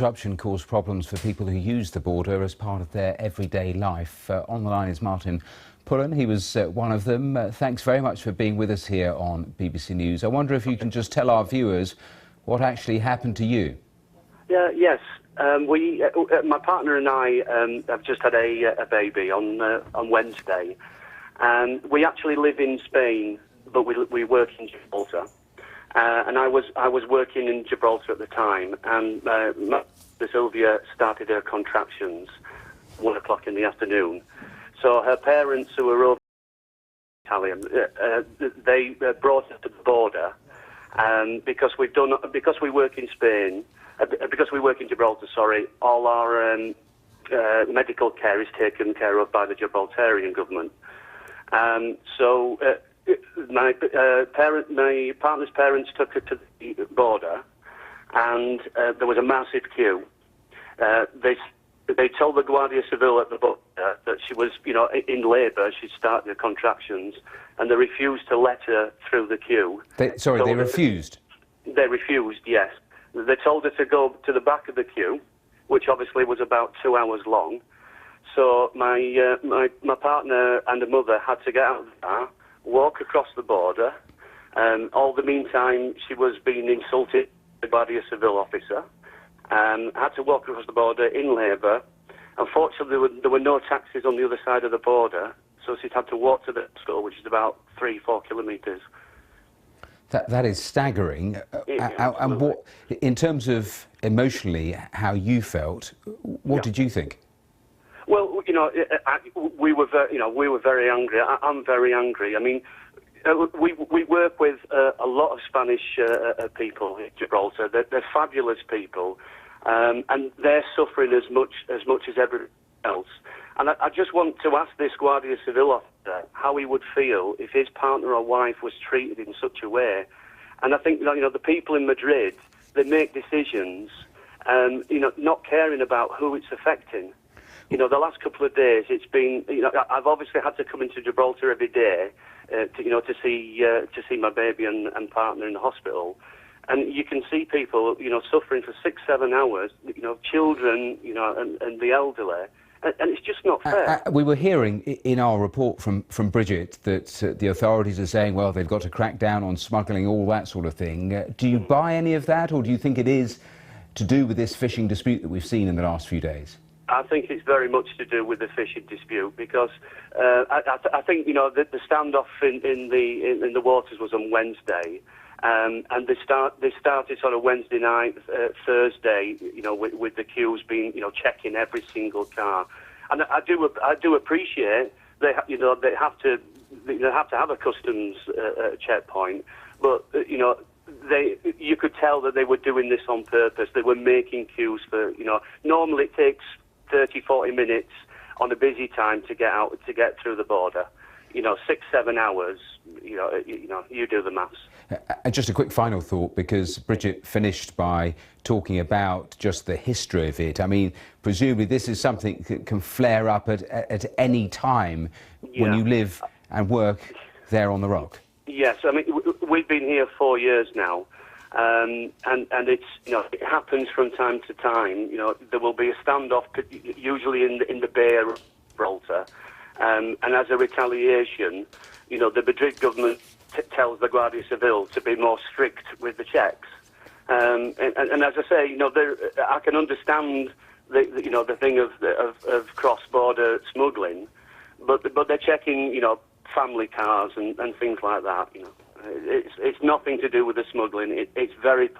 Disruption caused problems for people who use the border as part of their everyday life. On the line is Martin Pullen. He was one of them. Thanks very much for being with us here on BBC News. I wonder if you can just tell our viewers what actually happened to you. Yes. My partner and I have just had a baby on Wednesday, and we actually live in Spain, but we work in Gibraltar. And I was working in Gibraltar at the time, and Sylvia started her contractions 1 o'clock in the afternoon. So her parents, who were over Italian, they brought us to the border, because we work in Spain, because we work in Gibraltar. Sorry, all our medical care is taken care of by the Gibraltarian government. My partner's parents took her to the border, and there was a massive queue. They told the Guardia Civil at the border that she was, in labour. She'd started her contractions, and they refused to let her through the queue. They refused? They refused, yes. They told her to go to the back of the queue, which obviously was about 2 hours long. So my partner and the mother had to get out of the car, walk across the border. All the meantime, she was being insulted by the Guardia Civil officer. Had to walk across the border in labour. Unfortunately, there were no taxis on the other side of the border, so she'd had to walk to the store, which is about 3-4 kilometres. That is staggering. And what, in terms of emotionally, how you felt, what did you think? Well, we were very angry. I'm very angry. I mean, we work with a lot of Spanish people in Gibraltar. They're fabulous people, and they're suffering as much as everyone else. And I just want to ask this Guardia Civil officer how he would feel if his partner or wife was treated in such a way. And I think the people in Madrid, they make decisions, not caring about who it's affecting. The last couple of days, it's been, I've obviously had to come into Gibraltar every day to see my baby and partner in the hospital. And you can see people, suffering for 6-7 hours, children, and the elderly. And it's just not fair. We were hearing in our report from Bridget that the authorities are saying, well, they've got to crack down on smuggling, all that sort of thing. Do you buy any of that, or do you think it is to do with this fishing dispute that we've seen in the last few days? I think it's very much to do with the fishing dispute, because I think the standoff in the waters was on Wednesday, and they started sort of Wednesday night, Thursday, with the queues being checking every single car, and I do appreciate they have to have a customs checkpoint, but you could tell that they were doing this on purpose. They were making queues for normally it takes 30-40 minutes on a busy time to get through the border. 6-7 hours. You do the maths. And just a quick final thought, because Bridget finished by talking about just the history of it. I mean, presumably this is something that can flare up at any time when you live and work there on the Rock. Yes, I mean we've been here 4 years now. And it's it happens from time to time. There will be a standoff, usually in the Bay of Gibraltar, and as a retaliation, the Madrid government tells the Guardia Civil to be more strict with the checks. And as I say, I can understand the thing of cross-border smuggling, but they're checking family cars and things like that. It's nothing to do with the smuggling. It's very